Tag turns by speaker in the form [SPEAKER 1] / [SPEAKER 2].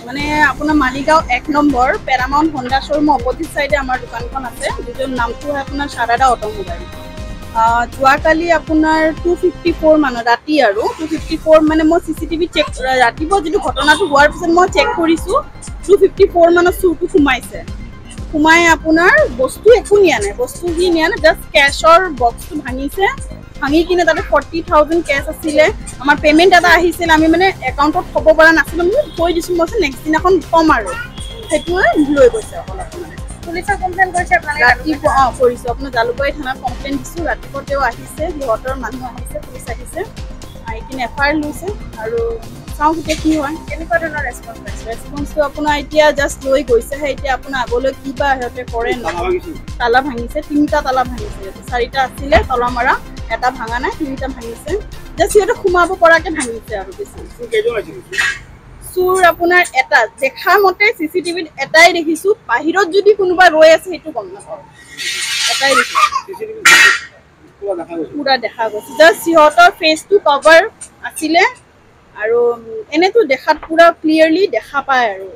[SPEAKER 1] মানে আপোনাৰ Maligaon 1 number paramount Honda showroom opposite চাইডে আমাৰ দোকানখন আছে, যিটোৰ নামটো হয় আপোনাৰ শাৰদা অট'মোবাইল। যোৱাকালি আপোনাৰ 254 মানত ৰাতি আৰু 254 মানে মই CCTV চেক ৰাতিপুৱা যিটো ঘটনাটো হোৱাৰ পিছত মই চেক কৰিছোঁ 254 মানত চুৰটো সোমাই আপোনাৰ বস্তু একো নিয়া নাই, বস্তু কি নিয়া নাই, জাষ্ট কেছৰ বক্সটো ভাঙিছে, ভাঙি কিনে তাতে 40,000 কেছ আছিলে। আমাৰ পে'মেণ্ট এটা আহিছিল, আমি মানে একাউণ্টত থ'ব পৰা নাছিলোঁ, আমি কৈ দিছোঁ, মই নেক্সট দিনাখন ক'ম আৰু সেইটোৱে লৈ গৈছে অকল আপোনাৰ।
[SPEAKER 2] পুলিচক কমপ্লেইন কৰিছে আপোনালোকে?
[SPEAKER 1] ৰাতিপুৱা কৰিছোঁ, আপোনাৰ জালুকবাৰী থানাত কমপ্লেইন দিছোঁ। ৰাতিপুৱা তেওঁ আহিছে, সিহঁতৰ মানুহ আহিছে, পুলিচ আহিছে, আহি কিনে FIR লৈছে আৰু চাওঁ এতিয়া কি হয়।
[SPEAKER 2] কেনেকুৱা ধৰণৰ ৰেছপন্স পাইছে?
[SPEAKER 1] ৰেছপন্সটো আপোনাৰ এতিয়া জাষ্ট লৈ গৈছেহে, এতিয়া আপোনাৰ আগলৈ কি বা সিহঁতে কৰে নহয়। তালা ভাঙিছে, 3টা তালা ভাঙিছে, 4টা আছিলে তলা মাৰা, এটা ভাঙা নাই, 3টা ভাঙিছে, জাষ্ট সিহঁতে সোমাব পৰাকৈ ভাঙিছে আৰু বেছি। চুৰ আপোনাৰ এটা দেখা মতে CCTVত এটাই দেখিছোঁ, বাহিৰত যদি কোনোবা ৰৈ আছে সেইটো গম নাপাওঁ, এটাই দেখিছোঁ, পুৰা দেখা গৈছে, জাষ্ট সিহঁতৰ ফেচটো কভাৰ আছিলে আৰু এনেতো দেখাত পুৰা ক্লিয়াৰলি দেখা পায় আৰু।